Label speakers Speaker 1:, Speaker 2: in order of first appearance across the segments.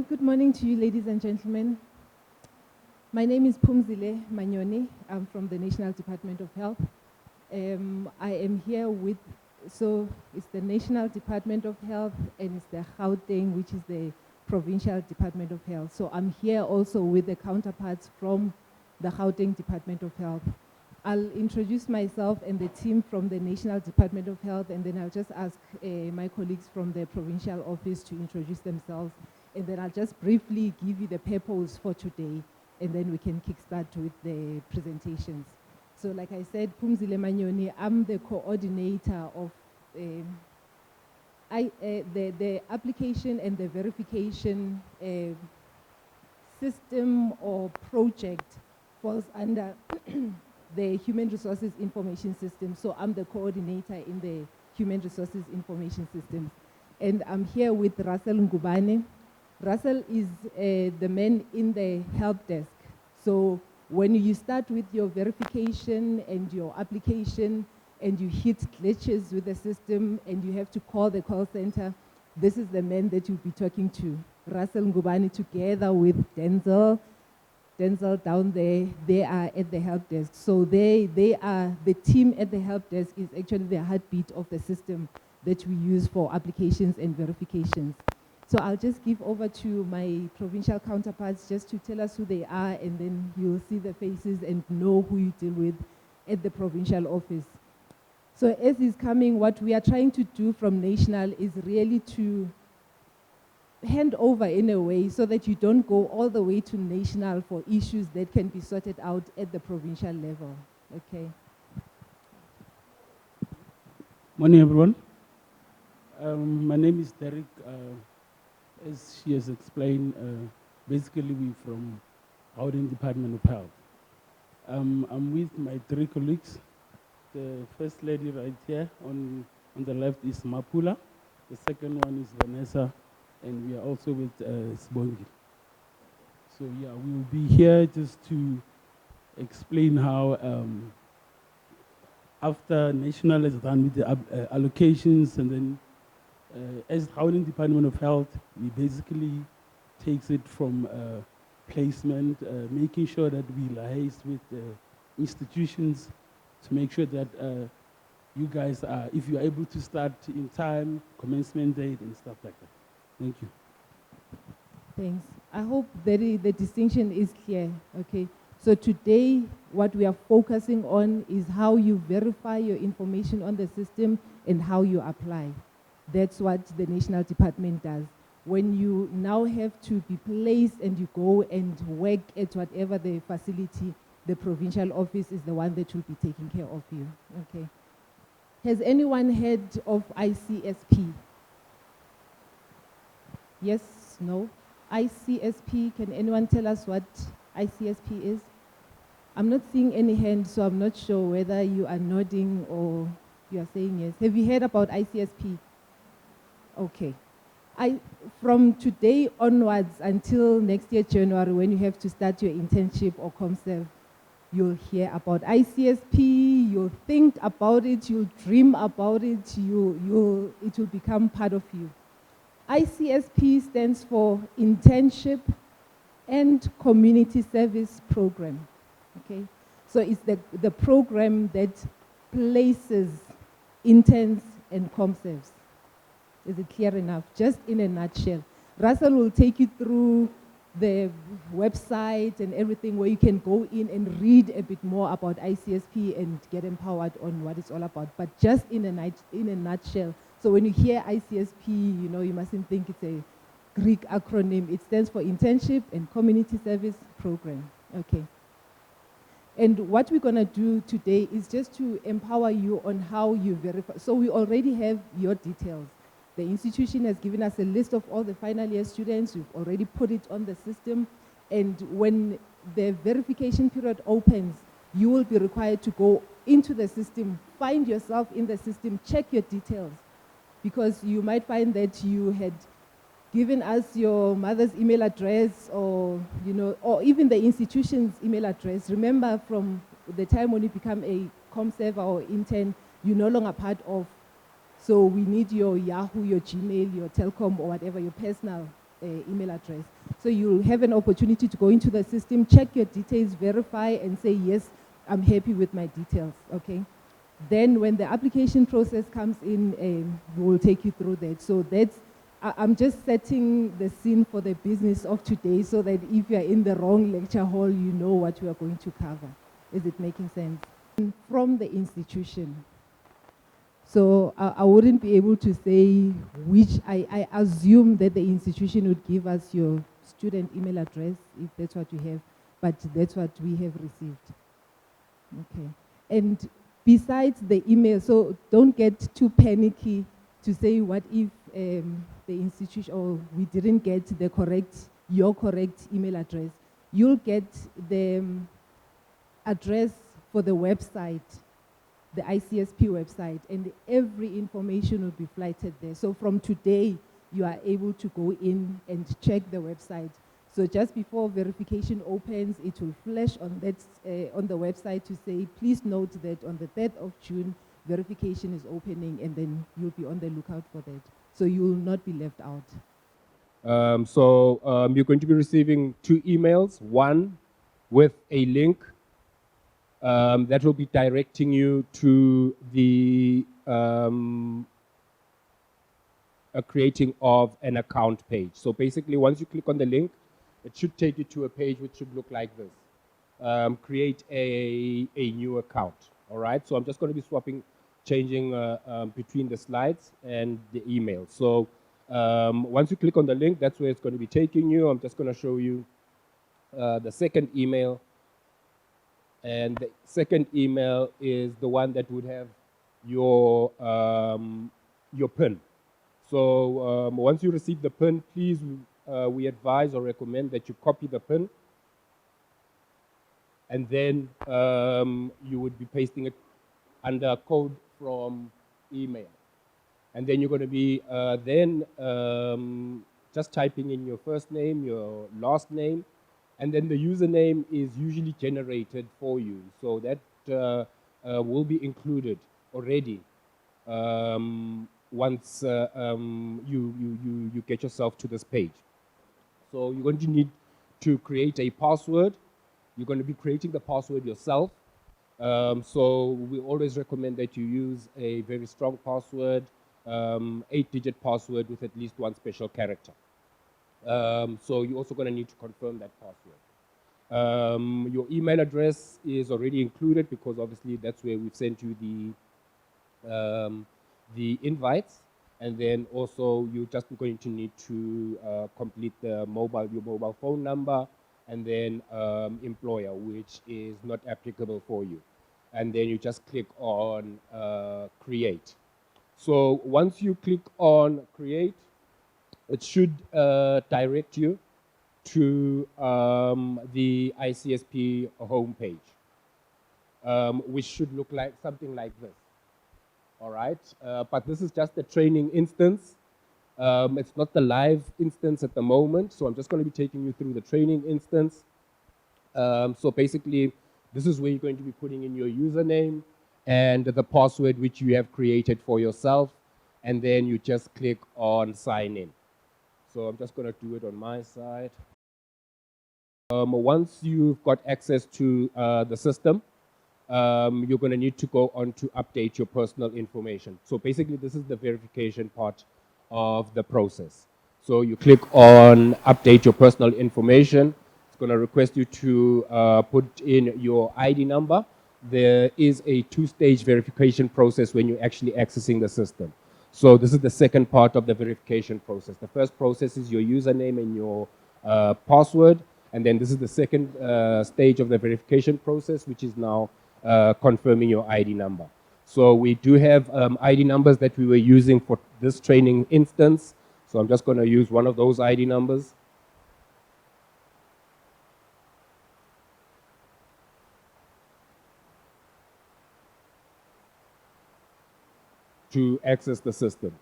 Speaker 1: Good morning to you, ladies and gentlemen. My name is Phumzile Manyoni. I'm from the National Department of Health. I am here with, so it's the National Department of Health and it's the Gauteng, which is the Provincial Department of Health. So I'm here also with the counterparts from the Gauteng Department of Health. I'll introduce myself and the team from the National Department of Health, and then I'll just ask my colleagues from the provincial office to introduce themselves. And then I'll just briefly give you the purpose for today, and then we can kickstart with the presentations. So like I said, Phumzile Manyoni, I'm the coordinator of the application and the verification system or project falls under the Human Resources Information System. So I'm the coordinator in the Human Resources Information System. And I'm here with Russell Ngubane. Russell is the man in the help desk. So when you start with your verification and your application and you hit glitches with the system and you have to call the call center, this is the man that you'll be talking to. Russell Ngubane together with Denzel down there, they are at the help desk. So they are, the team at the help desk is actually the heartbeat of the system that we use for applications and verifications. So I'll just give over to my provincial counterparts just to tell us who they are, and then you'll see the faces and know who you deal with at the provincial office. So as is coming, what we are trying to do from national is really to hand over in a way so that you don't go all the way to national for issues that can be sorted out at the provincial level. Okay.
Speaker 2: Morning, everyone. My name is Derek. As she has explained, basically we're from Gauteng Department of Health. I'm with my three colleagues. The first lady right here on the left is Mapula. The second one is Vanessa. And we are also with Sibongi. So yeah, we will be here just to explain how after national is done with the allocations, and then as Gauteng Department of Health, we basically takes it from placement, making sure that we liaise with institutions to make sure that you guys are, if you're able to start in time, commencement date and stuff like that. Thank you.
Speaker 1: Thanks. I hope that the distinction is clear. Okay. So today, what we are focusing on is how you verify your information on the system and how you apply. That's what the National Department does. When you now have to be placed and you go and work at whatever the facility, the provincial office is the one that will be taking care of you. Okay. Has anyone heard of ICSP? Yes, no. ICSP, can anyone tell us what ICSP is? I'm not seeing any hands, so I'm not sure whether you are nodding or you are saying yes. Have you heard about ICSP? Okay. From today onwards until next year, January, when you have to start your internship or ComServe, you'll hear about ICSP, you'll think about it, you'll dream about it, it will become part of you. ICSP stands for Internship and Community Service Program. Okay, so it's the program that places interns and ComServes. Is it clear enough? Just in a nutshell. Russell will take you through the website and everything where you can go in and read a bit more about ICSP and get empowered on what it's all about. But just in a nutshell. So when you hear ICSP, you know, you mustn't think it's a Greek acronym. It stands for Internship and Community Service Program. Okay. And what we're going to do today is just to empower you on how you verify. So we already have your details. The institution has given us a list of all the final year students. We've already put it on the system. And when the verification period opens, you will be required to go into the system, find yourself in the system, check your details. Because you might find that you had given us your mother's email address, or, you know, or even the institution's email address. Remember, from the time when you become a ComServe or intern, you're no longer part of. So we need your Yahoo, your Gmail, your Telcom, or whatever, your personal email address. So you'll have an opportunity to go into the system, check your details, verify, and say, yes, I'm happy with my details, okay? Then when the application process comes in, we will take you through that. So I'm just setting the scene for the business of today so that if you're in the wrong lecture hall, you know what we are going to cover. Is it making sense? From the institution. So I wouldn't be able to say which, I assume that the institution would give us your student email address if that's what you have, but that's what we have received. Okay. And besides the email, so don't get too panicky to say what if the institution, or we didn't get your correct email address. You'll get the address for the website, the ICSP website, and every information will be flighted there. So from today, you are able to go in and check the website. So just before verification opens, it will flash on that on the website to say, please note that on the 3rd of June, verification is opening, and then you'll be on the lookout for that. So you will not be left out.
Speaker 3: You're going to be receiving 2 emails, one with a link that will be directing you to the creating of an account page. So basically, once you click on the link, it should take you to a page which should look like this. Create a new account, all right? So I'm just going to be changing between the slides and the email. So once you click on the link, that's where it's going to be taking you. I'm just going to show you the second email. And the second email is the one that would have your PIN. So once you receive the PIN, please, we advise or recommend that you copy the PIN, and then you would be pasting it under code from email. And then you're going to be just typing in your first name, your last name, and then the username is usually generated for you. So that will be included already once you get yourself to this page. So you're going to need to create a password. You're going to be creating the password yourself. So we always recommend that you use a very strong password, 8-digit password with at least 1 special character. So you're also going to need to confirm that password. Your email address is already included because obviously that's where we've sent you the invites. And then also you're just going to need to complete your mobile phone number, and then employer, which is not applicable for you. And then you just click on create. So once you click on create, it should direct you to the ICSP homepage, which should look like something like this. All right, but this is just a training instance. It's not the live instance at the moment, so I'm just going to be taking you through the training instance. So basically, this is where you're going to be putting in your username and the password which you have created for yourself, and then you just click on sign in. So I'm just going to do it on my side. Once you've got access to the system, you're going to need to go on to update your personal information. So basically, this is the verification part of the process. So you click on update your personal information. It's going to request you to put in your ID number. There is a 2-stage verification process when you're actually accessing the system. So this is the second part of the verification process. The first process is your username and your password. And then this is the second stage of the verification process, which is now confirming your ID number. So we do have ID numbers that we were using for this training instance. So I'm just going to use one of those ID numbers. To access the system.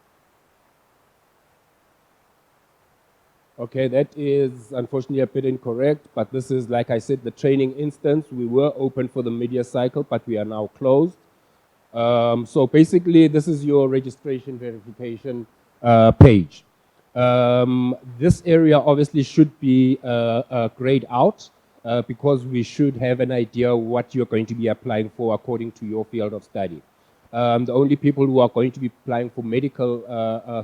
Speaker 3: Okay, that is unfortunately a bit incorrect, but this is, like I said, the training instance. We were open for the media cycle, but we are now closed. So basically, this is your registration verification page. This area obviously should be grayed out because we should have an idea what you're going to be applying for according to your field of study. The only people who are going to be applying for medical,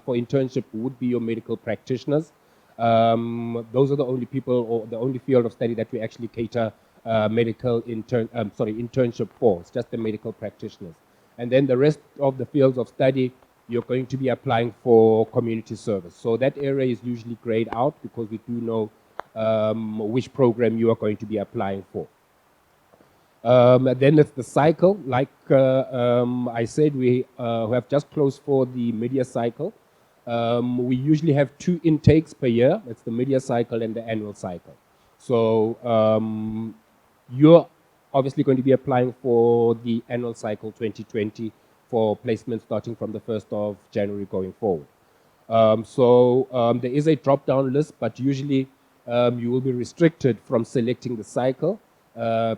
Speaker 3: for internship would be your medical practitioners. Those are the only people or the only field of study that we actually cater internship for. It's just the medical practitioners. And then the rest of the fields of study, you're going to be applying for community service. So that area is usually grayed out because we do know which program you are going to be applying for. Then it's the cycle. Like I said, we have just closed for the media cycle. We usually have 2 intakes per year. It's the media cycle and the annual cycle. So you're obviously going to be applying for the annual cycle 2020 for placement starting from the 1st of January going forward. There is a drop-down list, but usually you will be restricted from selecting the cycle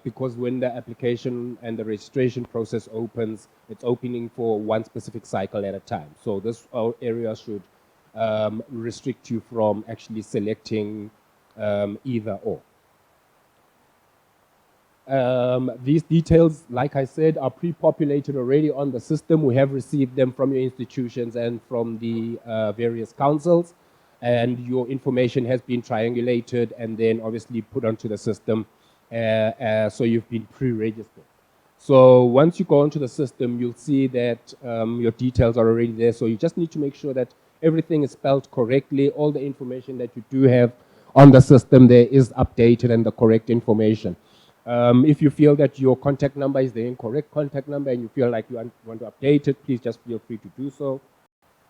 Speaker 3: because when the application and the registration process opens, it's opening for one specific cycle at a time. So this area should restrict you from actually selecting either or. These details, like I said, are pre-populated already on the system. We have received them from your institutions and from the various councils, and your information has been triangulated and then obviously put onto the system, so you've been pre-registered. So once you go onto the system, you'll see that your details are already there, so you just need to make sure that everything is spelled correctly. All the information that you do have on the system there is updated and the correct information. If you feel that your contact number is the incorrect contact number and you feel like you want to update it, please just feel free to do so.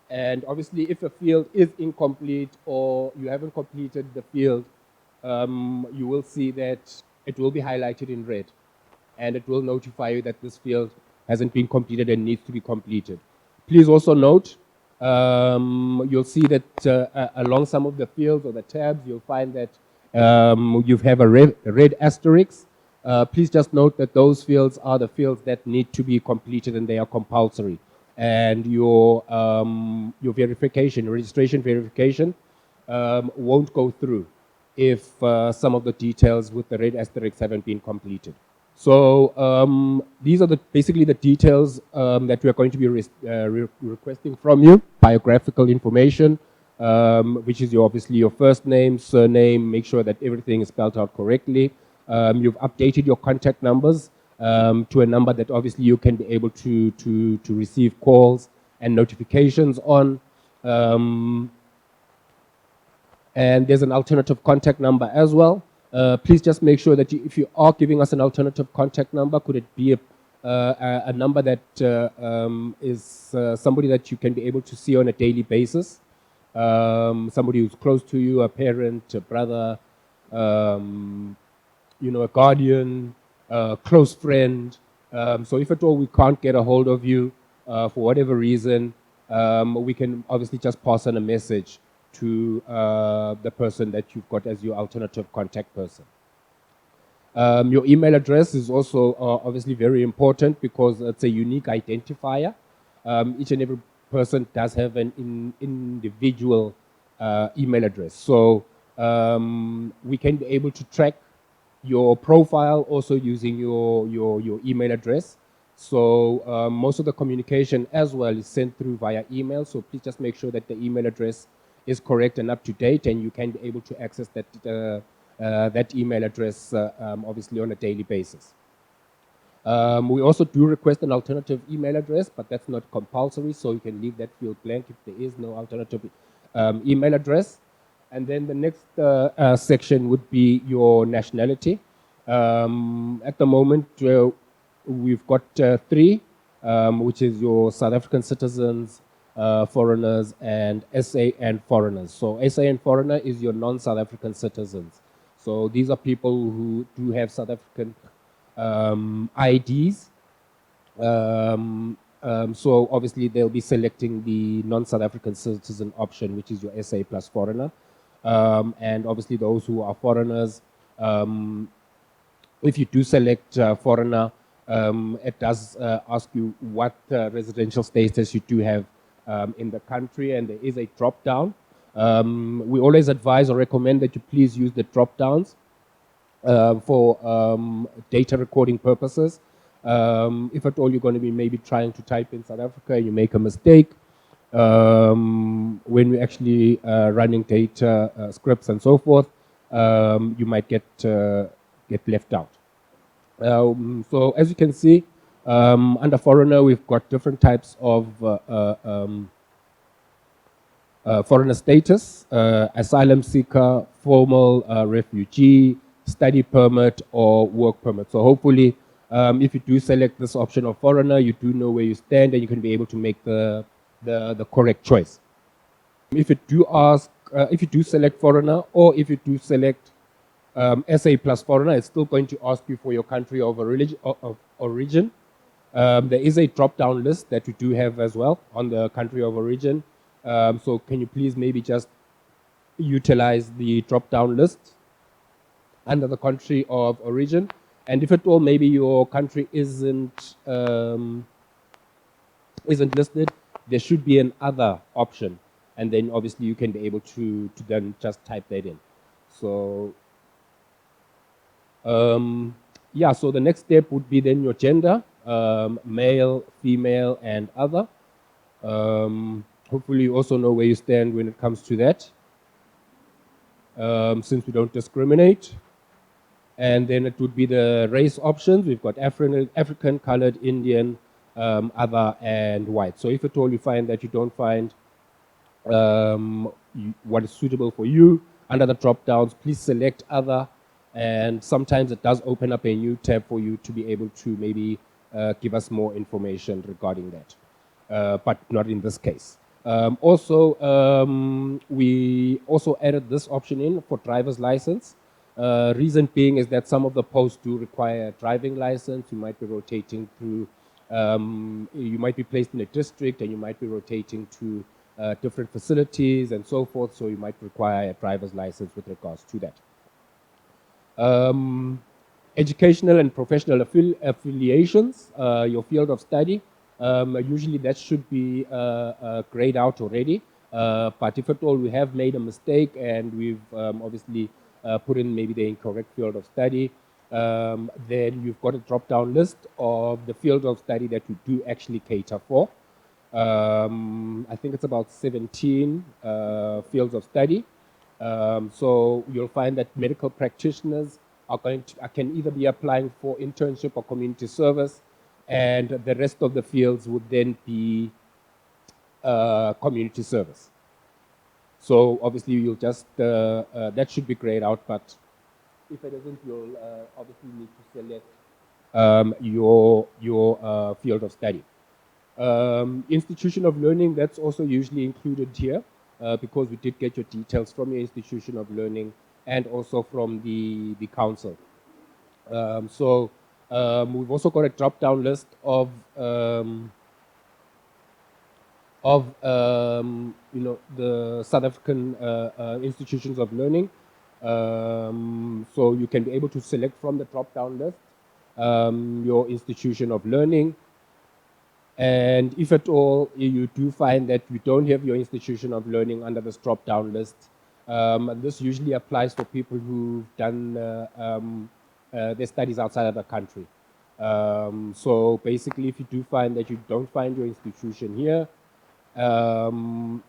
Speaker 3: And obviously, if a field is incomplete or you haven't completed the field, you will see that it will be highlighted in red and it will notify you that this field hasn't been completed and needs to be completed. Please also note, you'll see that along some of the fields or the tabs, you'll find that you have a red asterisk. Please just note that those fields are the fields that need to be completed and they are compulsory. And your verification, registration verification, won't go through if some of the details with the red asterisks haven't been completed. So these are basically the details that we are going to be requesting from you. Biographical information, which is obviously your first name, surname, make sure that everything is spelled out correctly. You've updated your contact numbers to a number that obviously you can be able to receive calls and notifications on. And there's an alternative contact number as well. Please just make sure that if you are giving us an alternative contact number, could it be a number that is somebody that you can be able to see on a daily basis? Somebody who's close to you, a parent, a brother, a guardian, a close friend. So if at all we can't get a hold of you for whatever reason, we can obviously just pass on a message to the person that you've got as your alternative contact person. Your email address is also obviously very important because it's a unique identifier. Each and every person does have an individual email address. So we can be able to track your profile also using your email address. So most of the communication as well is sent through via email. So please just make sure that the email address is correct and up to date, and you can be able to access that email address obviously on a daily basis. We also do request an alternative email address, but that's not compulsory, so you can leave that field blank if there is no alternative email address. And then the next section would be your nationality. At the moment, we've got 3, which is your South African citizens, foreigners, and SA and foreigners. So SA and foreigner is your non-South African citizens. So these are people who do have South African IDs. So obviously they'll be selecting the non-South African citizen option, which is your SA plus foreigner. And obviously those who are foreigners, if you do select foreigner, it does ask you what residential status you do have in the country, and there is a drop down. We always advise or recommend that you please use the drop downs for data recording purposes. If at all you're going to be maybe trying to type in South Africa and you make a mistake, when we're actually running data scripts and so forth, you might get left out. So as you can see, under foreigner, we've got different types of foreigner status, asylum seeker, formal refugee, study permit, or work permit. So hopefully, if you do select this option of foreigner, you do know where you stand and you can be able to make the correct choice. If you do select foreigner, or if you do select SA plus foreigner, it's still going to ask you for your country of origin. There is a drop-down list that we do have as well on the country of origin. So can you please maybe just utilize the drop-down list under the country of origin? And if at all maybe your country isn't listed, there should be an other option. And then obviously you can be able to then just type that in. So yeah, so the next step would be then your gender, male, female, and other. Hopefully you also know where you stand when it comes to that, since we don't discriminate. And then it would be the race options. We've got African, colored, Indian, other, and white. So if at all you find that you don't find what is suitable for you under the drop downs, please select other. And sometimes it does open up a new tab for you to be able to maybe give us more information regarding that, but not in this case. We also added this option in for driver's license. Reason being is that some of the posts do require a driving license. You might be rotating through, you might be placed in a district and you might be rotating to different facilities and so forth, so you might require a driver's license with regards to that. Educational and professional affiliations, your field of study, usually that should be grayed out already, but if at all we have made a mistake and we've obviously put in maybe the incorrect field of study, then you've got a drop-down list of the field of study that we do actually cater for. I think it's about 17 fields of study. So you'll find that medical practitioners can either be applying for internship or community service, and the rest of the fields would then be community service. So obviously you'll just, that should be grayed out, but if it isn't, you'll obviously need to select your field of study. Institution of learning, that's also usually included here because we did get your details from your institution of learning and also from the council. We've also got a drop-down list of the South African institutions of learning. So you can be able to select from the drop-down list your institution of learning. And if at all you do find that you don't have your institution of learning under this drop-down list, this usually applies for people who've done their studies outside of the country. So basically, if you do find that you don't find your institution here, you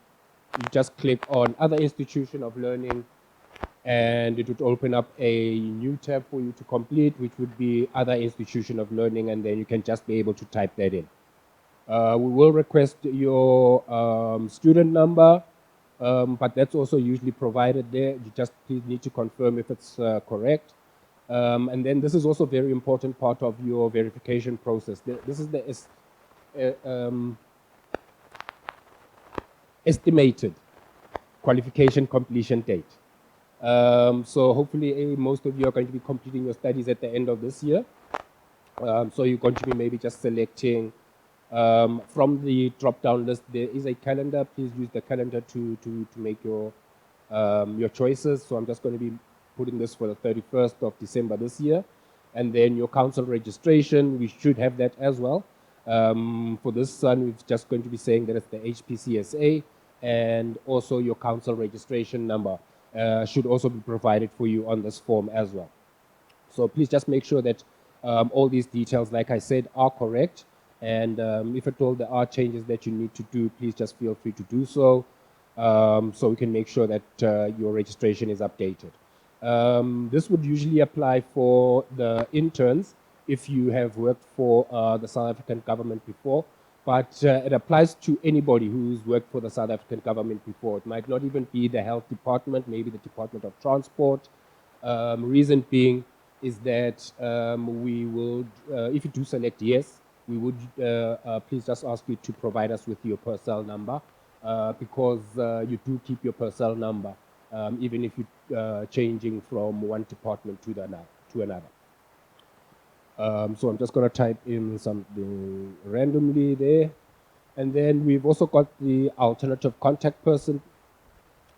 Speaker 3: just click on other institution of learning and it would open up a new tab for you to complete, which would be other institution of learning, and then you can just be able to type that in. We will request your student number, but that's also usually provided there. You just please need to confirm if it's correct. And then this is also a very important part of your verification process. This is the estimated qualification completion date. So hopefully most of you are going to be completing your studies at the end of this year. So you're going to be maybe just selecting from the drop-down list. There is a calendar. Please use the calendar to make your choices. So I'm just going to be putting this for the 31st of December this year. And then your council registration, we should have that as well. For this one, we're just going to be saying that it's the HPCSA. and also your council registration number should also be provided for you on this form as well. So please just make sure that all these details, like I said, are correct. And if at all there are changes that you need to do, please just feel free to do so, so we can make sure that your registration is updated. This would usually apply for the interns if you have worked for the South African government before, but it applies to anybody who's worked for the South African government before. It might not even be the health department, maybe the Department of Transport. Reason being is that we will, if you do select yes, we would please just ask you to provide us with your PERCEL number, because you do keep your PERCEL number, even if you're changing from one department to another. So I'm just going to type in something randomly there. And then we've also got the alternative contact person.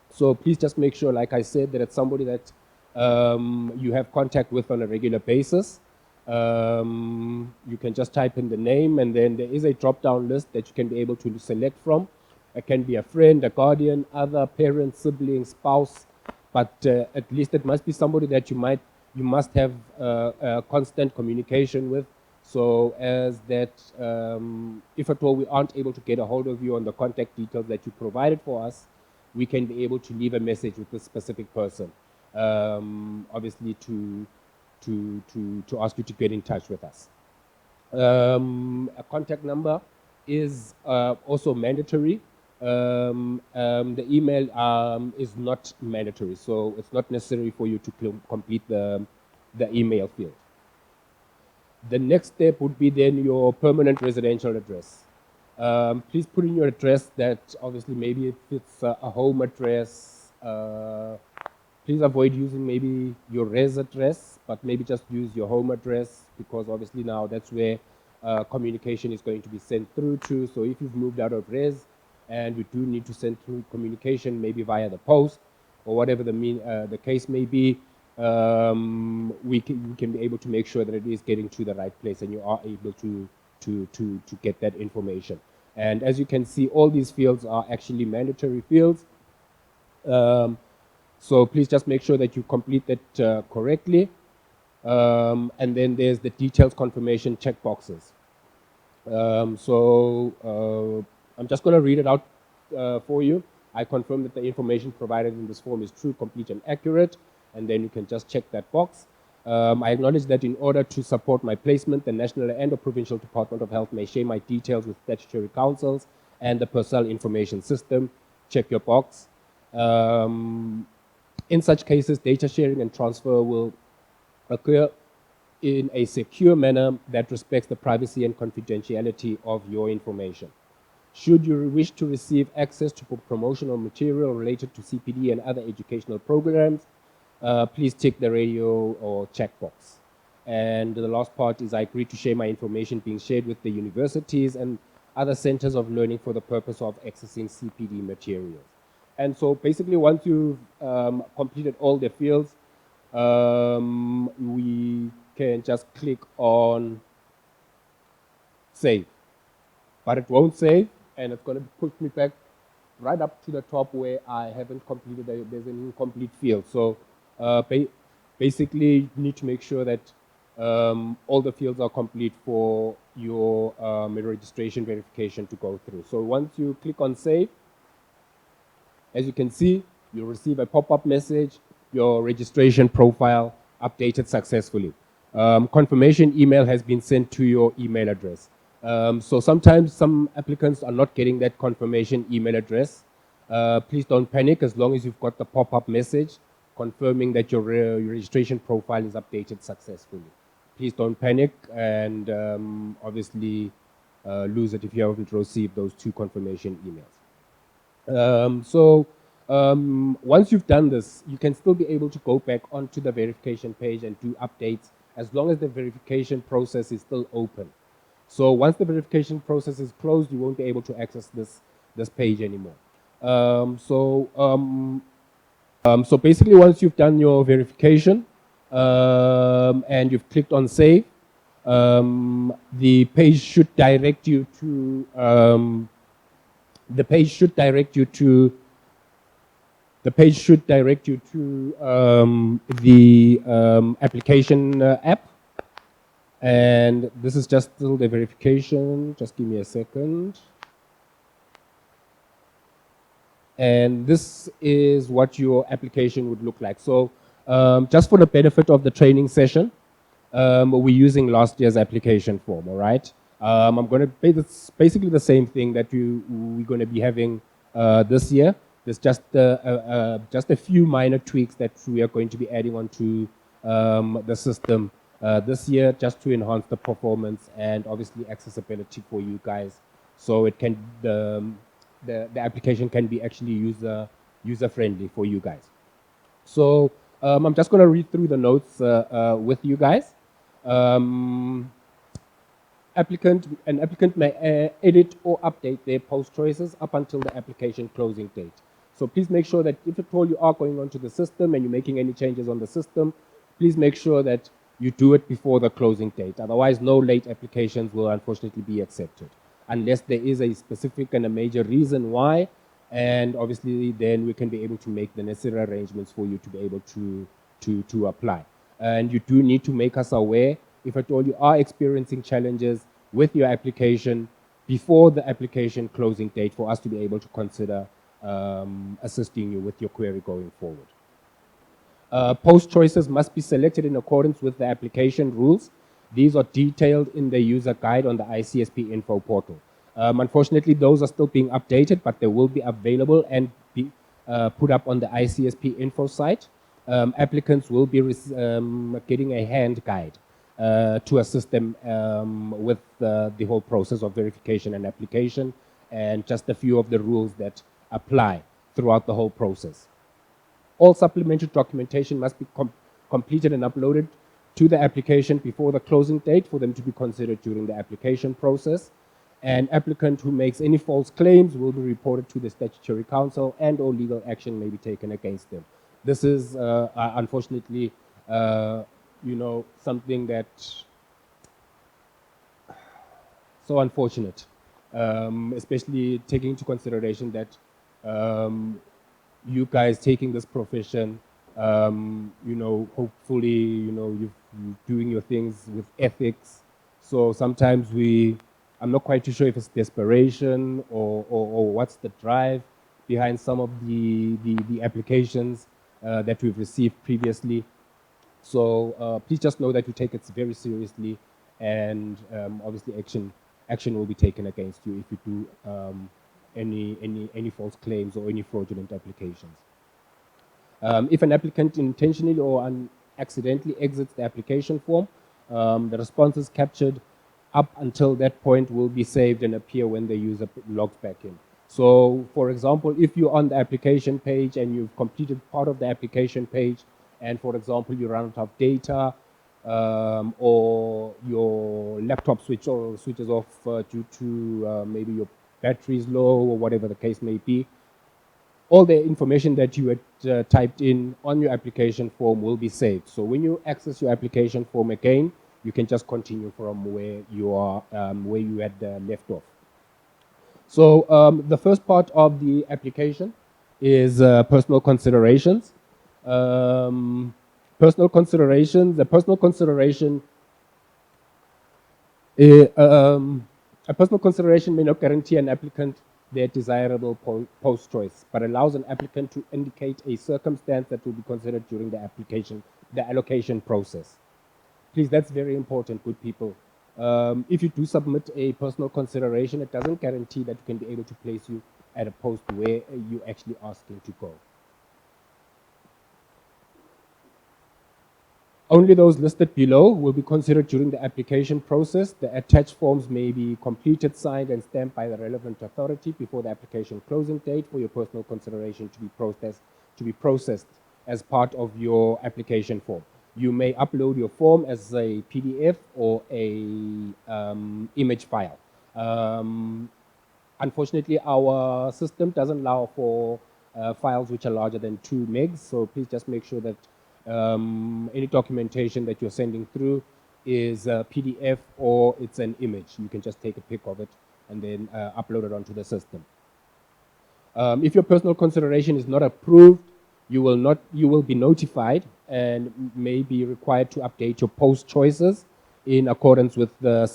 Speaker 3: So please just make sure, like I said, that it's somebody that you have contact with on a regular basis. You can just type in the name, and then there is a drop-down list that you can be able to select from. It can be a friend, a guardian, other parent, sibling, spouse, but at least it must be somebody that you must have constant communication with. So as that, if at all we aren't able to get a hold of you on the contact details that you provided for us, we can be able to leave a message with this specific person, obviously to ask you to get in touch with us. A contact number is also mandatory. The email is not mandatory, so it's not necessary for you to complete the email field. The next step would be then your permanent residential address. Please put in your address that obviously maybe if it's a home address, please avoid using maybe your res address, but maybe just use your home address, because obviously now that's where communication is going to be sent through to. So if you've moved out of res and you do need to send through communication maybe via the post or whatever the case may be, we can be able to make sure that it is getting to the right place and you are able to get that information. And as you can see, all these fields are actually mandatory fields. So please just make sure that you complete that correctly. And then there's the details confirmation checkboxes. I'm just going to read it out for you. I confirm that the information provided in this form is true, complete, and accurate. And then you can just check that box. I acknowledge that in order to support my placement, the National and or Provincial Department of Health may share my details with statutory councils and the PERCEL information system. Check your box. In such cases, data sharing and transfer will occur in a secure manner that respects the privacy and confidentiality of your information. Should you wish to receive access to promotional material related to CPD and other educational programs, please tick the radio or checkbox. And the last part is I agree to share my information being shared with the universities and other centers of learning for the purpose of accessing CPD materials. And so basically once you've completed all the fields, we can just click on save. But it won't save, and it's going to push me back right up to the top where I haven't completed, there's an incomplete field. So basically you need to make sure that all the fields are complete for your registration verification to go through. So once you click on save, as you can see, you'll receive a pop-up message, your registration profile updated successfully. Confirmation email has been sent to your email address. So sometimes some applicants are not getting that confirmation email address. Please don't panic as long as you've got the pop-up message confirming that your registration profile is updated successfully. Please don't panic and obviously lose it if you haven't received those two confirmation emails. Once you've done this, you can still be able to go back onto the verification page and do updates as long as the verification process is still open. So once the verification process is closed, you won't be able to access this page anymore. So basically, once you've done your verification and you've clicked on save, the page should direct you to the page should direct you to the application app. And this is just still the verification. Just give me a second. And this is what your application would look like. So just for the benefit of the training session, we're using last year's application form, all right? I'm going to pay this basically the same thing that we're going to be having this year. There's just a few minor tweaks that we are going to be adding onto the system this year, just to enhance the performance and obviously accessibility for you guys, so it can the application can be actually user friendly for you guys. So I'm just going to read through the notes with you guys. An applicant may edit or update their post choices up until the application closing date. So please make sure that if at all you are going onto the system and you're making any changes on the system, please make sure that you do it before the closing date. Otherwise, no late applications will unfortunately be accepted, unless there is a specific and a major reason why. And obviously, then we can be able to make the necessary arrangements for you to be able to apply. And you do need to make us aware if at all you are experiencing challenges with your application before the application closing date, for us to be able to consider assisting you with your query going forward. Post choices must be selected in accordance with the application rules. These are detailed in the user guide on the ICSP info portal. Unfortunately, those are still being updated, but they will be available and be put up on the ICSP info site. Applicants will be getting a hand guide to assist them with the whole process of verification and application, and just a few of the rules that apply throughout the whole process. All supplementary documentation must be completed and uploaded to the application before the closing date for them to be considered during the application process. An applicant who makes any false claims will be reported to the statutory council, and or legal action may be taken against them. This is unfortunately, something that so unfortunate, especially taking into consideration that you guys taking this profession, hopefully, you're doing your things with ethics. So sometimes I'm not quite too sure if it's desperation or what's the drive behind some of the applications that we've received previously. So please just know that we take it very seriously, and obviously action will be taken against you if you do any false claims or any fraudulent applications. If an applicant intentionally or accidentally exits the application form, the responses captured up until that point will be saved and appear when the user logs back in. So, for example, if you're on the application page and you've completed part of the application page, and for example, you run out of data, or your laptop switches off due to maybe your battery is low or whatever the case may be, all the information that you had typed in on your application form will be saved. So when you access your application form again, you can just continue from where you are, where you had left off. So the first part of the application is personal considerations. Personal considerations. The personal consideration. A personal consideration may not guarantee an applicant their desirable post choice, but allows an applicant to indicate a circumstance that will be considered during the allocation process. Please, that's very important, good people. If you do submit a personal consideration, it doesn't guarantee that we can be able to place you at a post where you're actually asking to go. Only those listed below will be considered during the application process. The attached forms may be completed, signed, and stamped by the relevant authority before the application closing date for your personal consideration to be processed as part of your application form. You may upload your form as a PDF or a image file. Unfortunately, our system doesn't allow for files which are larger than 2 megs, so please just make sure that any documentation that you're sending through is a PDF or it's an image. You can just take a pic of it and then upload it onto the system. If your personal consideration is not approved, you will be notified and may be required to update your post choices in accordance with the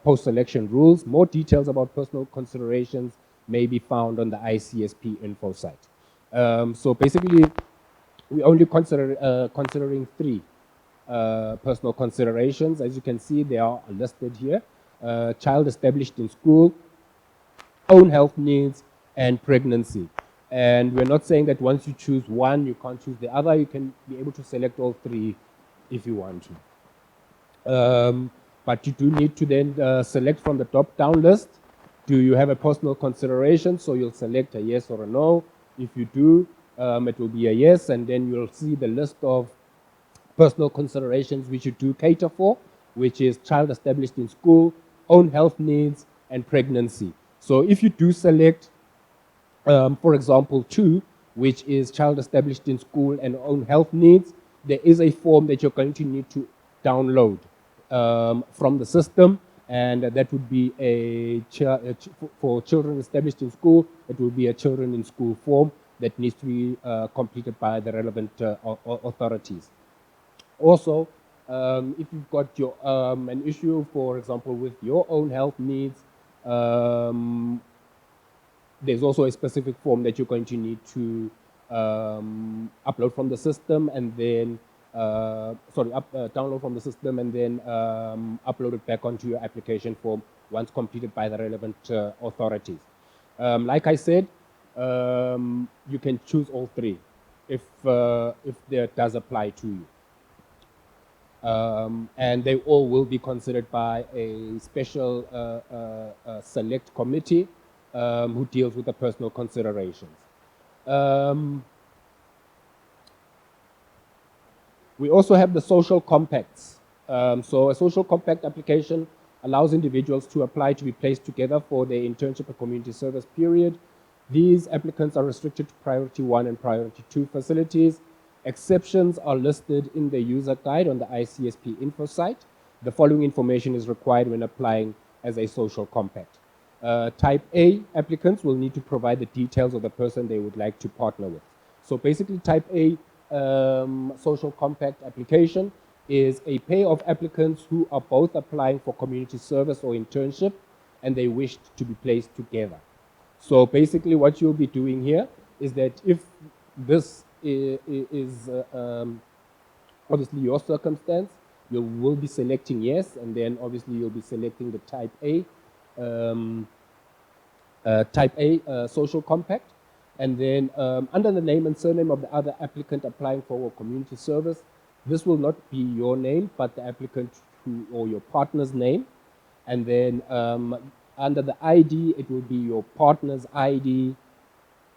Speaker 3: post-selection rules. More details about personal considerations may be found on the ICSP info site. So basically, we're only considering three personal considerations. As you can see, they are listed here. Child established in school, own health needs, and pregnancy. And we're not saying that once you choose one, you can't choose the other. You can be able to select all three if you want to. But you do need to then select from the top-down list. Do you have a personal consideration? So you'll select a yes or a no. If you do, it will be a yes, and then you'll see the list of personal considerations which you do cater for, which is child established in school, own health needs, and pregnancy. So if you do select, for example, 2, which is child established in school and own health needs, there is a form that you're going to need to download from the system, and that would be for children established in school, it will be a children in school form that needs to be completed by the relevant authorities. Also, if you've got an issue, for example, with your own health needs, there's also a specific form that you're going to need to upload from the system and then, download from the system and then upload it back onto your application form once completed by the relevant authorities. Like I said, you can choose all three if that does apply to you. And they all will be considered by a special select committee who deals with the personal considerations. We also have the social compacts. So a social compact application allows individuals to apply to be placed together for their internship or community service period. These applicants are restricted to priority 1 and priority 2 facilities. Exceptions are listed in the user guide on the ICSP info site. The following information is required when applying as a social compact. Type A applicants will need to provide the details of the person they would like to partner with. So basically, type A social compact application is a pair of applicants who are both applying for community service or internship, and they wish to be placed together. So basically what you'll be doing here is that if this is obviously your circumstance, you will be selecting yes, and then obviously you'll be selecting the type A social compact. And then under the name and surname of the other applicant applying for community service, this will not be your name, but the applicant or your partner's name. And then under the ID, it will be your partner's ID.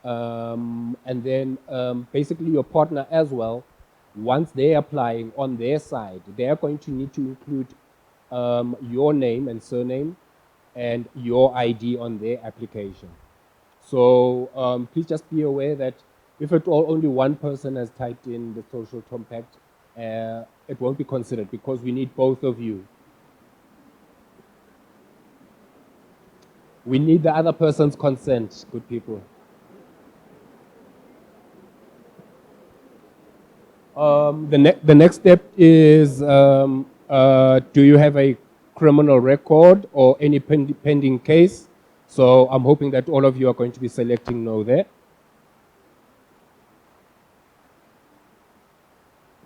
Speaker 3: And then basically your partner as well, once they're applying on their side, they're going to need to include your name and surname and your ID on their application. So please just be aware that if at all only one person has typed in the social compact, it won't be considered because we need both of you. We need the other person's consent, good people. The next step is, do you have a criminal record or any pending case? So I'm hoping that all of you are going to be selecting no there.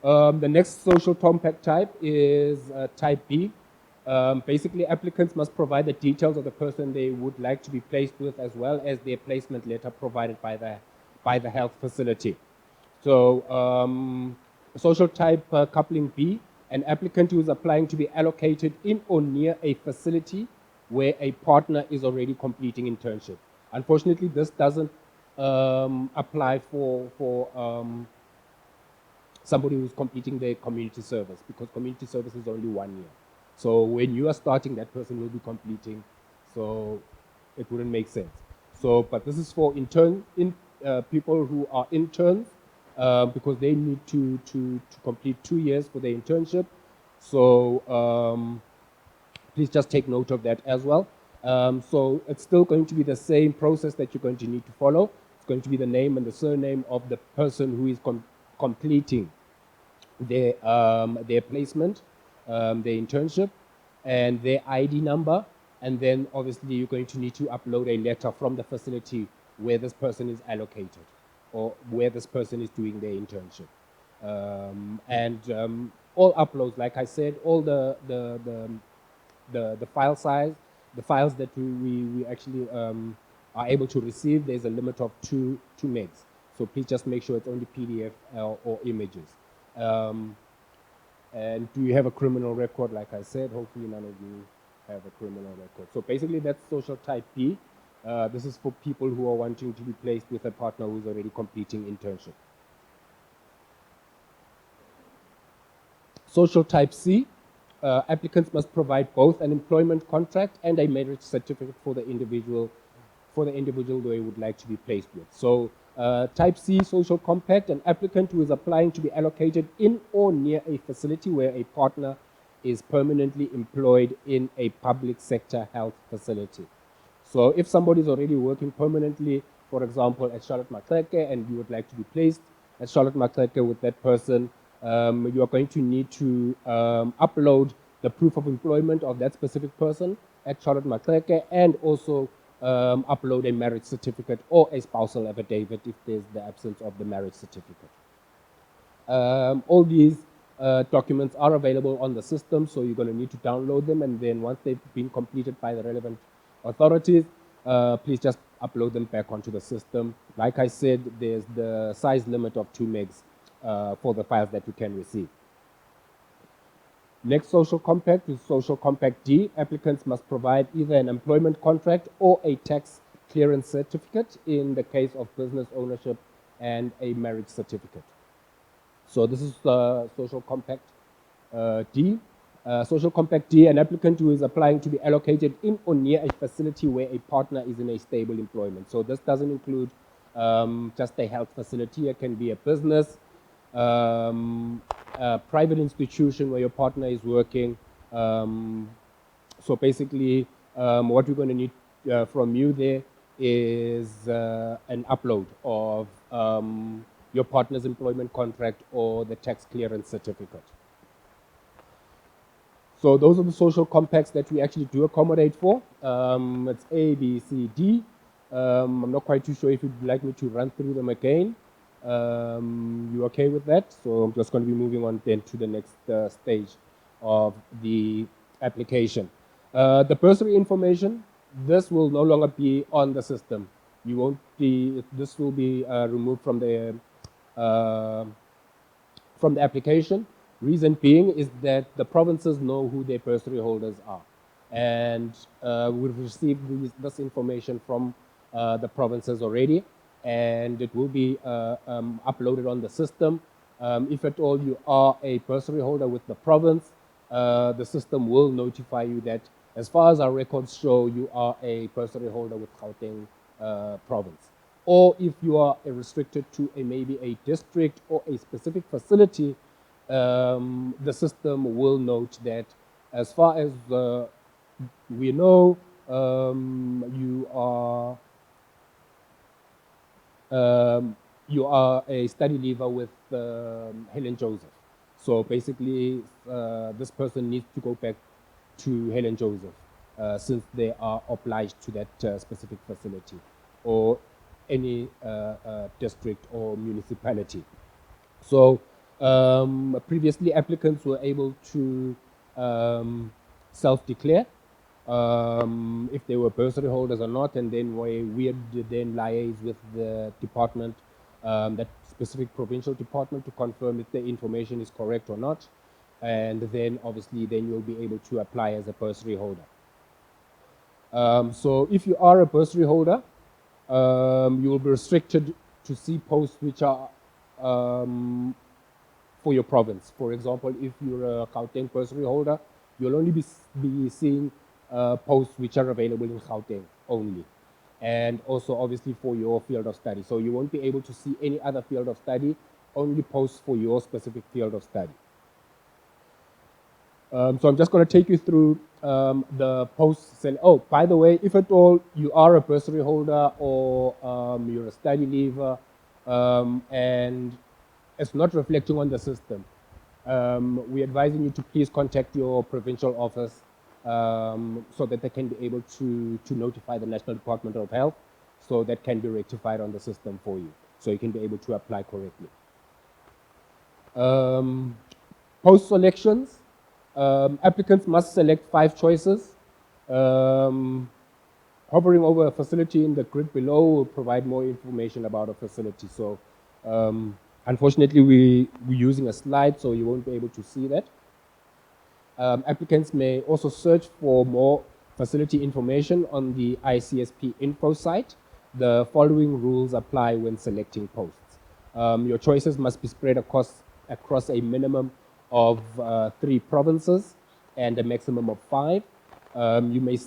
Speaker 3: The next social compact type is type B. Basically, applicants must provide the details of the person they would like to be placed with, as well as their placement letter provided by the health facility. So social type coupling B, an applicant who is applying to be allocated in or near a facility where a partner is already completing internship. Unfortunately, this doesn't apply for somebody who's completing their community service, because community service is only 1 year. So when you are starting, that person will be completing, so it wouldn't make sense. So, but this is for people who are interns, because they need to complete 2 years for their internship. So please just take note of that as well. So it's still going to be the same process that you're going to need to follow. It's going to be the name and the surname of the person who is completing their placement, their internship, and their ID number. And then obviously you're going to need to upload a letter from the facility where this person is allocated or where this person is doing their internship. And all uploads, like I said, all the file size, the files that we actually are able to receive, there's a limit of two megs. So please just make sure it's only PDF or images. And do you have a criminal record? Like I said, hopefully none of you have a criminal record. So basically that's social type B. This is for people who are wanting to be placed with a partner who's already completing internship. Social type C, applicants must provide both an employment contract and a marriage certificate for the individual they would like to be placed with. So type C, social compact, an applicant who is applying to be allocated in or near a facility where a partner is permanently employed in a public sector health facility. So if somebody is already working permanently, for example, at Charlotte Maxeke, and you would like to be placed at Charlotte Maxeke with that person, you are going to need to upload the proof of employment of that specific person at Charlotte Maxeke, and also upload a marriage certificate or a spousal affidavit if there's the absence of the marriage certificate. All these documents are available on the system, so you're going to need to download them, and then once they've been completed by the relevant authorities, please just upload them back onto the system. Like I said, there's the size limit of 2 megs for the files that you can receive. Next social compact is social compact D. Applicants must provide either an employment contract or a tax clearance certificate in the case of business ownership, and a marriage certificate. So this is social compact D. Social compact D, an applicant who is applying to be allocated in or near a facility where a partner is in a stable employment. So this doesn't include just a health facility. It can be a business, a private institution where your partner is working. So basically, what we're going to need from you there is an upload of your partner's employment contract or the tax clearance certificate. So those are the social compacts that we actually do accommodate for. It's A, B, C, D. I'm not quite too sure if you'd like me to run through them again. You okay with that? So I'm just going to be moving on then to the next stage of the application. The bursary information, this will no longer be on the system. You won't be, this will be removed from the application. Reason being is that the provinces know who their bursary holders are. And we've received this information from the provinces already, and it will be uploaded on the system. If at all you are a bursary holder with the province, the system will notify you that, as far as our records show, you are a bursary holder with Gauteng province. Or if you are restricted to maybe a district or a specific facility, the system will note that, as far as we know, you are a study leaver with Helen Joseph. So basically, this person needs to go back to Helen Joseph since they are obliged to that specific facility or any district or municipality. So previously, applicants were able to self-declare if they were bursary holders or not, and then we had to then liaise with the department, that specific provincial department, to confirm if the information is correct or not, and then obviously then you'll be able to apply as a bursary holder. So if you are a bursary holder, you will be restricted to see posts which are for your province. For example, if you're a Gauteng bursary holder, you'll only be seeing posts which are available in Gauteng only, and also obviously for your field of study. So you won't be able to see any other field of study, only posts for your specific field of study. So I'm just going to take you through the post sell. Oh, by the way, if at all you are a bursary holder or you're a study leaver, and it's not reflecting on the system, we're advising you to please contact your provincial office so that they can be able to notify the National Department of Health, so that can be rectified on the system for you, so you can be able to apply correctly. Post selections, applicants must select 5 choices. Hovering over a facility in the grid below will provide more information about a facility. So unfortunately, we're using a slide, so you won't be able to see that. Applicants may also search for more facility information on the ICSP info site. The following rules apply when selecting posts. Your choices must be spread across a minimum of 3 provinces and a maximum of 5. You may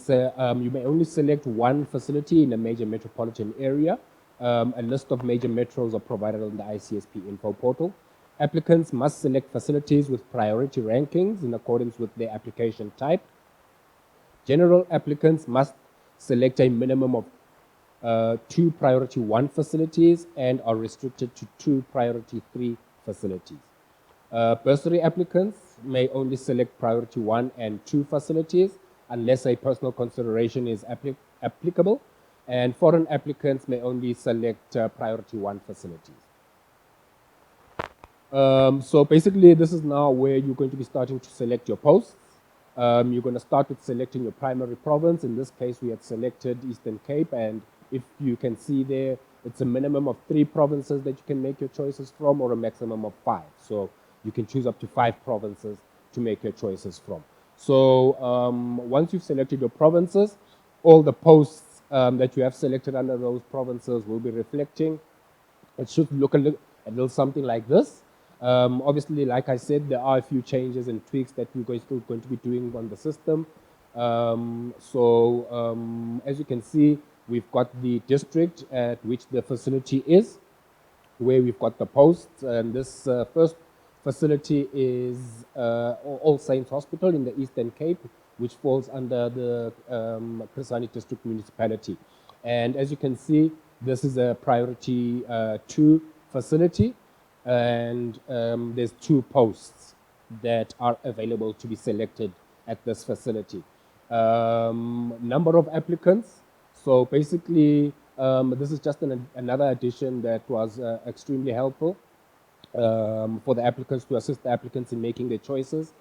Speaker 3: only select 1 facility in a major metropolitan area. A list of major metros are provided on the ICSP info portal. Applicants must select facilities with priority rankings in accordance with their application type. General applicants must select a minimum of 2 priority 1 facilities and are restricted to 2 priority 3 facilities. Bursary applicants may only select priority 1 and 2 facilities unless a personal consideration is applicable, and foreign applicants may only select priority 1 facilities. So basically, this is now where you're going to be starting to select your posts. You're going to start with selecting your primary province. In this case, we had selected Eastern Cape, and if you can see there, it's a minimum of 3 provinces that you can make your choices from, or a maximum of 5. So you can choose up to 5 provinces to make your choices from. So once you've selected your provinces, all the posts that you have selected under those provinces will be reflecting. It should look a little something like this. Obviously, like I said, there are a few changes and tweaks that we're still going to be doing on the system. As you can see, we've got the district at which the facility is, where we've got the posts. And this first facility is All Saints Hospital in the Eastern Cape, which falls under the Chris Hani District Municipality. And as you can see, this is a priority 2 facility, and there's 2 posts that are available to be selected at this facility. Number of applicants. So basically, this is just another addition that was extremely helpful for the applicants, to assist the applicants in making their choices.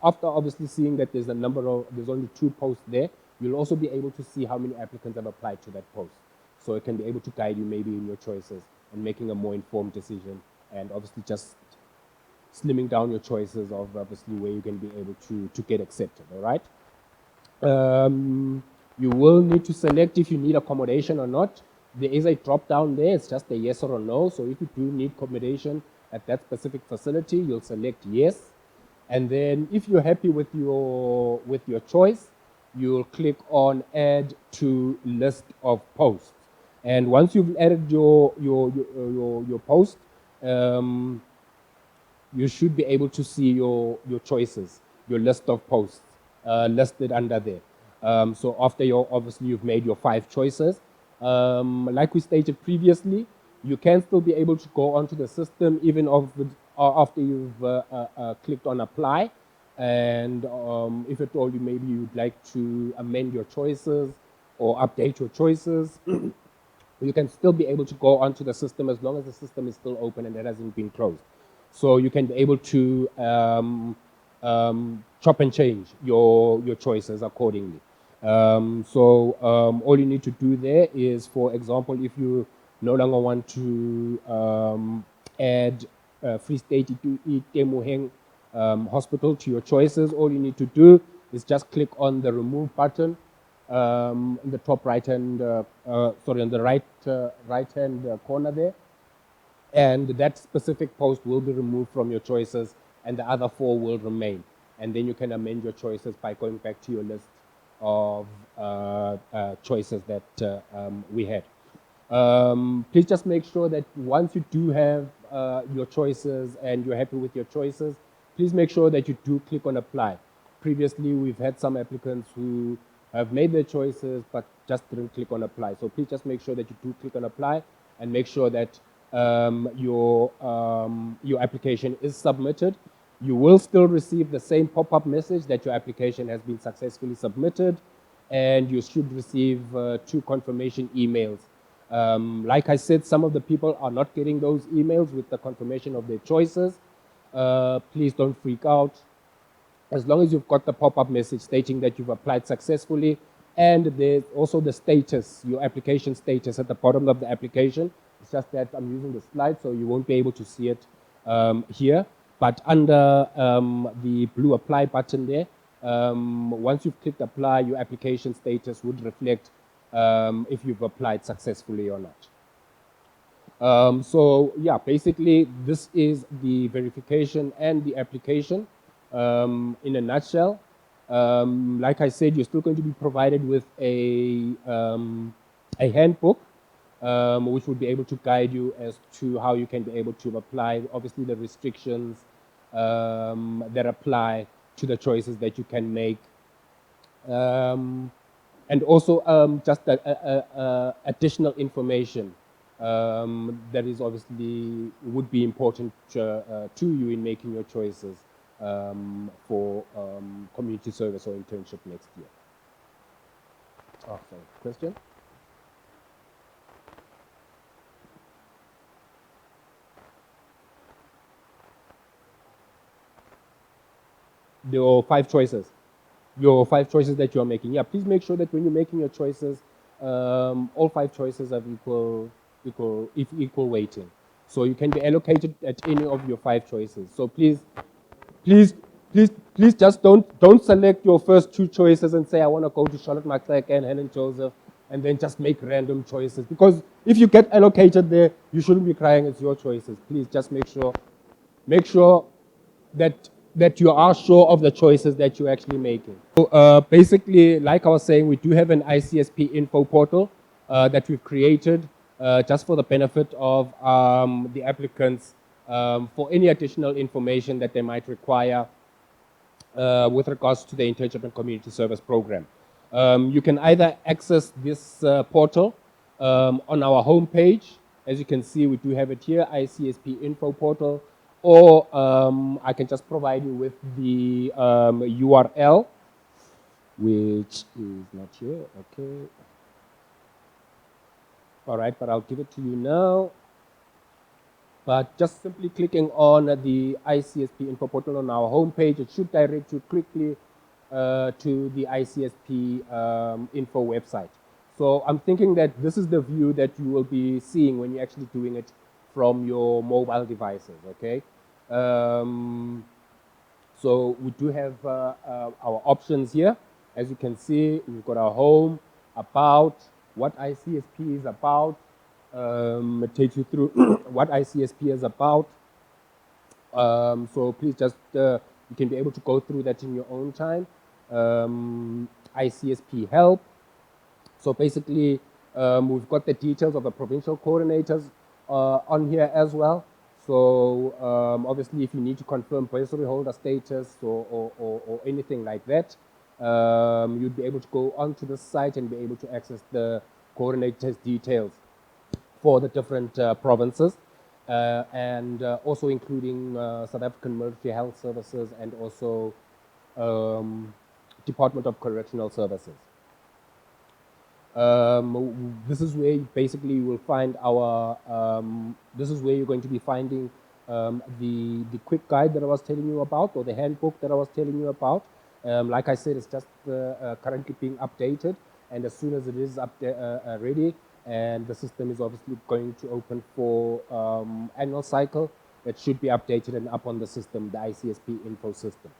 Speaker 3: After obviously seeing that there's only 2 posts there, you'll also be able to see how many applicants have applied to that post. So it can be able to guide you maybe in your choices and making a more informed decision, and obviously just slimming down your choices of obviously where you can be able to get accepted, all right? You will need to select if you need accommodation or not. There is a drop down there, it's just a yes or a no. So if you do need accommodation at that specific facility, you'll select yes. And then if you're happy with your choice, you'll click on add to list of posts. And once you've added your post, you should be able to see your choices, your list of posts listed under there. So after obviously you've made your 5 choices, like we stated previously, you can still be able to go onto the system even after you've clicked on apply. And if at all maybe you'd like to amend your choices or update your choices, you can still be able to go onto the system as long as the system is still open and it hasn't been closed. So you can be able to chop and change your choices accordingly. All you need to do there is, for example, if you no longer want to add Free State Itemoheng Hospital to your choices, all you need to do is just click on the remove button in the top right hand, on the right hand corner there, and that specific post will be removed from your choices, and the other 4 will remain. And then you can amend your choices by going back to your list of choices that we had. Please just make sure that once you do have your choices and you're happy with your choices, please make sure that you do click on apply. previously we've had some applicants who have made their choices but just didn't click on apply. So please just make sure that you do click on apply and make sure that your application is submitted. You will still receive the same pop-up message that your application has been successfully submitted, and you should receive 2 confirmation emails. Like I said, some of the people are not getting those emails with the confirmation of their choices. Please don't freak out. As long as you've got the pop-up message stating that you've applied successfully, and there's also the status, your application status at the bottom of the application. It's just that I'm using the slide, so you won't be able to see it here. But under the blue apply button there, once you've clicked apply, your application status would reflect if you've applied successfully or not. So yeah, basically this is the verification and the application in a nutshell. Like I said, you're still going to be provided with a handbook which will be able to guide you as to how you can be able to apply, obviously the restrictions that apply to the choices that you can make. And also just additional information that is obviously would be important to you in making your choices for community service or internship next year. Oh, sorry. Question? There are 5 choices. Your 5 choices that you're making. Yeah, please make sure that when you're making your choices, all 5 choices have equal weighting. So you can be allocated at any of your 5 choices. So please just don't select your first 2 choices and say, I want to go to Charlotte Maxek and Helen Joseph, and then just make random choices. Because if you get allocated there, you shouldn't be crying, it's your choices. Please just make sure that you are sure of the choices that you're actually making. So basically, like I was saying, we do have an ICSP info portal that we've created just for the benefit of the applicants for any additional information that they might require with regards to the internship and community service program. You can either access this portal on our homepage. As you can see, we do have it here, ICSP info portal. Or I can just provide you with the URL, which is not here, okay. All right, but I'll give it to you now. But just simply clicking on the ICSP info portal on our homepage, it should direct you quickly to the ICSP info website. So I'm thinking that this is the view that you will be seeing when you're actually doing it from your mobile devices, okay? So we do have our options here. As you can see, we've got our home, about, what ICSP is about. It takes you through what ICSP is about. So please just, you can be able to go through that in your own time. ICSP help. So basically, we've got the details of the provincial coordinators on here as well. So obviously, if you need to confirm bursary holder status or anything like that, you'd be able to go onto the site and be able to access the coordinators' details for the different provinces, and also including South African Military Health Services and also Department of Correctional Services. This is where basically you will find our, this is where you're going to be finding the quick guide that I was telling you about, or the handbook that I was telling you about. Like I said, it's just currently being updated, and as soon as it is ready, and the system is obviously going to open for annual cycle, it should be updated and up on the system, the ICSP info system.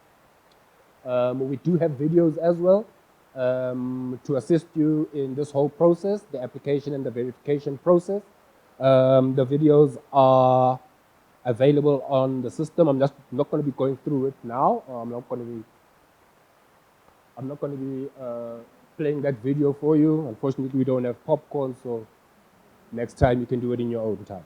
Speaker 3: We do have videos as well to assist you in this whole process, the application and the verification process. The videos are available on the system. I'm just not going to be going through it now. I'm not going to be playing that video for you. Unfortunately, we don't have popcorn, so next time you can do it in your own time.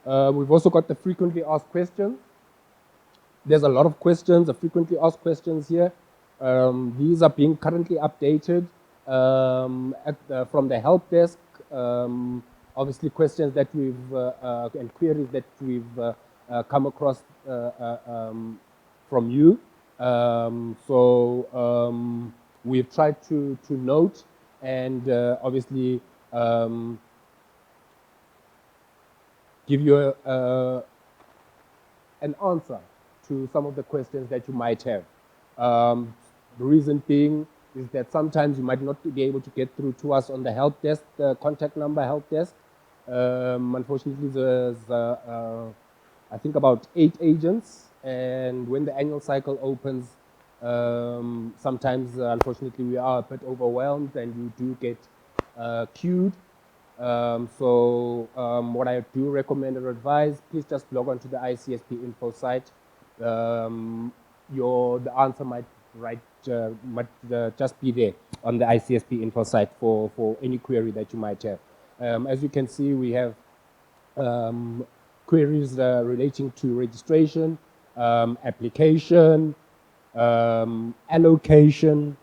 Speaker 3: We've also got the frequently asked questions. There's a lot of questions, the frequently asked questions here. These are being currently updated from the help desk. Obviously, questions that we've and queries that we've come across from you. We've tried to note and obviously give you an answer to some of the questions that you might have. The reason being is that sometimes you might not be able to get through to us on the help desk, the contact number help desk. Unfortunately, there's I think about 8 agents, and when the annual cycle opens, sometimes unfortunately we are a bit overwhelmed and you do get queued. What I do recommend or advise, please just log on to the ICSP info site. The answer might just be there on the ICSP info site for any query that you might have. As you can see, we have queries relating to registration, application, allocation,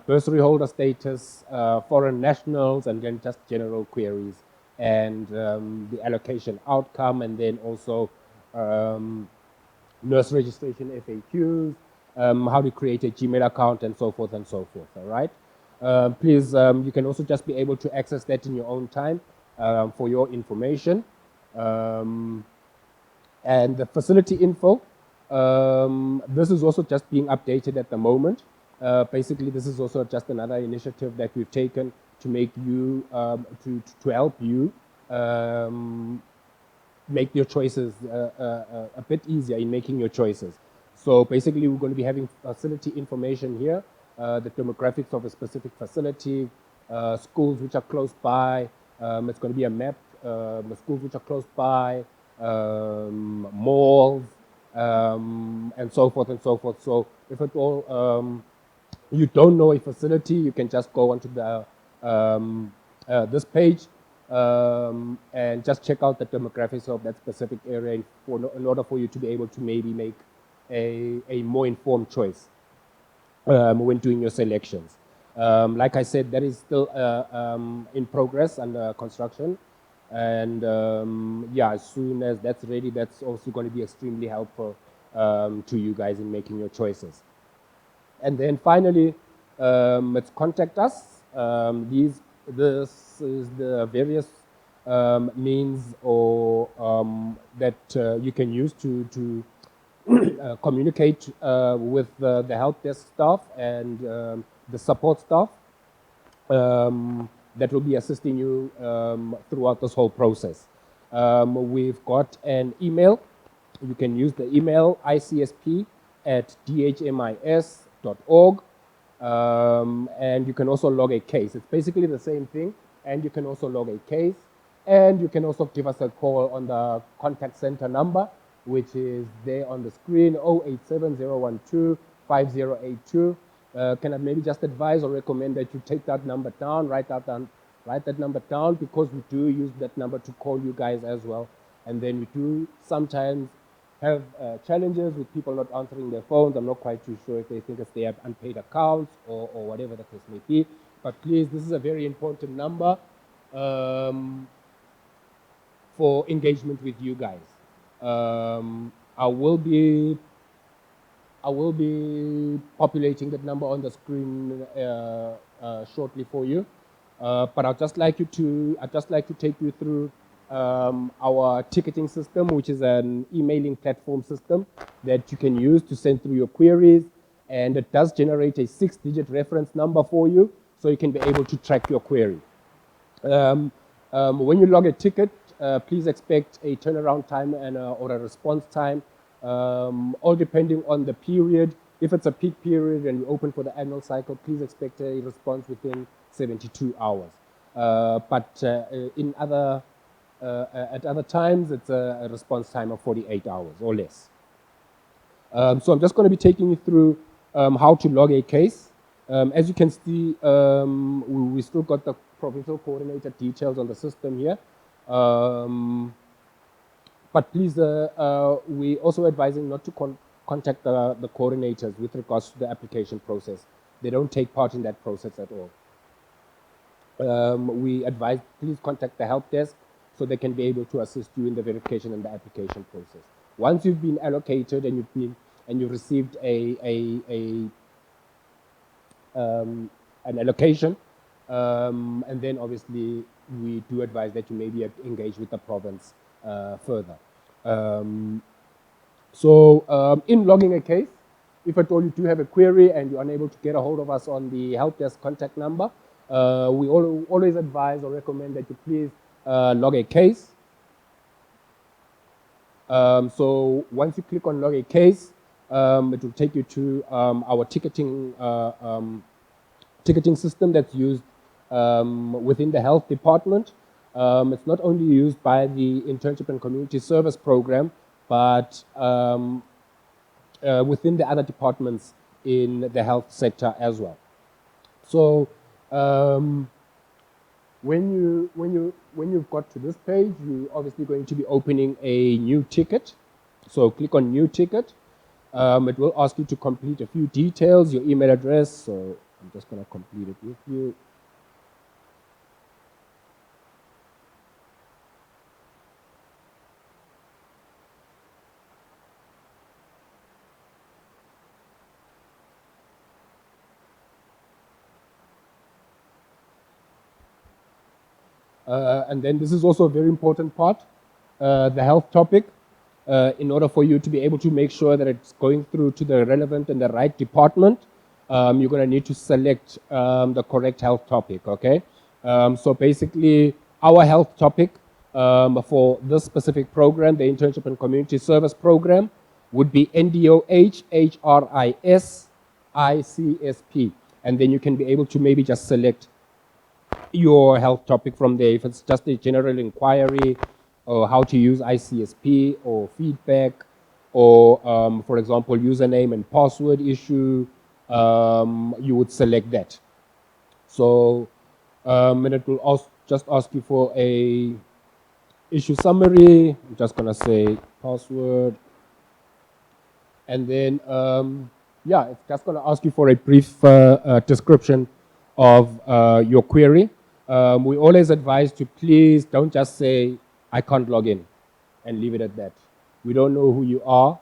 Speaker 3: bursary holder status, foreign nationals, and then just general queries, and the allocation outcome, and then also nurse registration FAQs, how to create a Gmail account, and so forth and so forth, all right? Please, you can also just be able to access that in your own time for your information. And the facility info, this is also just being updated at the moment. Basically, this is also just another initiative that we've taken to make you, to help you make your choices a bit easier in making your choices. So basically, we're going to be having facility information here, the demographics of a specific facility, schools which are close by. It's going to be a map, the schools which are close by, malls, and so forth and so forth. So if at all you don't know a facility, you can just go onto the this page and just check out the demographics of that specific area in order for you to be able to maybe make a more informed choice when doing your selections. Like I said, that is still in progress and construction. And yeah, as soon as that's ready, that's also going to be extremely helpful to you guys in making your choices. And then finally, let's contact us. This is the various means or that you can use to communicate with the help desk staff and the support staff that will be assisting you throughout this whole process. We've got an email. You can use the email icsp@dhmis.org, and you can also log a case. It's basically the same thing, and you can also log a case, and you can also give us a call on the contact center number, which is there on the screen, 0870125082. Can I maybe just advise or recommend that you take that number down, write that number down, because we do use that number to call you guys as well. And then we do sometimes have challenges with people not answering their phones. I'm not quite too sure if they think they have unpaid accounts or whatever the case may be. But please, this is a very important number for engagement with you guys. I will be populating that number on the screen shortly for you. But I'd just like to take you through our ticketing system, which is an emailing platform system that you can use to send through your queries, and it does generate a 6-digit reference number for you, so you can be able to track your query. When you log a ticket, please expect a turnaround time and or a response time, all depending on the period. If it's a peak period and you open for the annual cycle, please expect a response within 72 hours. But in other at other times, it's a response time of 48 hours or less. So I'm just going to be taking you through how to log a case. As you can see, we still got the provincial coordinator details on the system here. But please, we also advising not to contact the coordinators with regards to the application process. They don't take part in that process at all. We advise please contact the help desk so they can be able to assist you in the verification and the application process. Once you've been allocated and you've received an allocation, and then obviously we do advise that you maybe engage with the province further. In logging a case, if at all you do have a query and you're unable to get a hold of us on the help desk contact number, we always advise or recommend that you please log a case. So once you click on log a case, it will take you to our ticketing system that's used within the health department. It's not only used by the internship and community service program, but within the other departments in the health sector as well. So when you've got to this page, you're obviously going to be opening a new ticket. So click on new ticket. It will ask you to complete a few details, your email address. So I'm just going to complete it with you. And then this is also a very important part, the health topic. In order for you to be able to make sure that it's going through to the relevant and the right department, you're going to need to select the correct health topic, okay? So basically, our health topic for this specific program, the Internship and Community Service Program, would be NDOH HRIS ICSP. And then you can be able to maybe just select your health topic from there. If it's just a general inquiry or how to use ICSP or feedback or, for example, username and password issue, you would select that. So, and it will also just ask you for a issue summary. I'm just gonna say password. And then, yeah, it's just gonna ask you for a brief description of your query. We always advise to please don't just say, I can't log in, and leave it at that. We don't know who you are.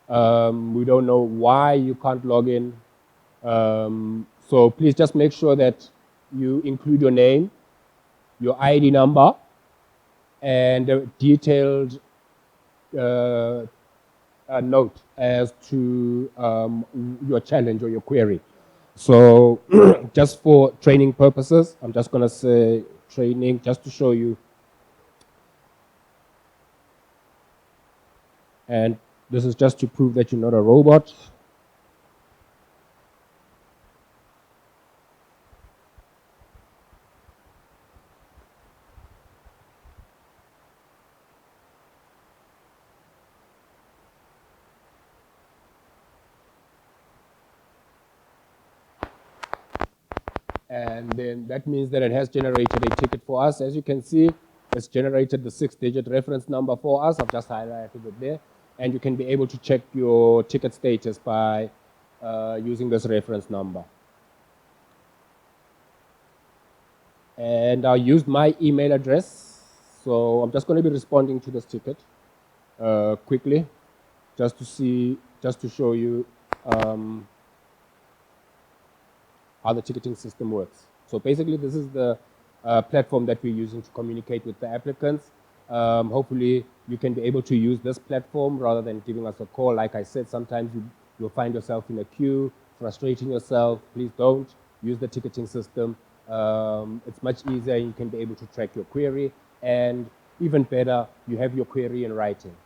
Speaker 3: We don't know why you can't log in. So please just make sure that you include your name, your ID number, and a detailed note as to your challenge or your query. So just for training purposes, I'm just going to say training just to show you. And this is just to prove that you're not a robot. And then that means that it has generated a ticket for us. As you can see, it's generated the 6-digit reference number for us. I've just highlighted it there. And you can be able to check your ticket status by using this reference number. And I used my email address. So I'm just going to be responding to this ticket quickly, just to show you how the ticketing system works. So basically, this is the platform that we're using to communicate with the applicants. Hopefully, you can be able to use this platform rather than giving us a call. Like I said, sometimes you'll find yourself in a queue, frustrating yourself. Please don't use the ticketing system. It's much easier. You can be able to track your query. And even better, you have your query in writing.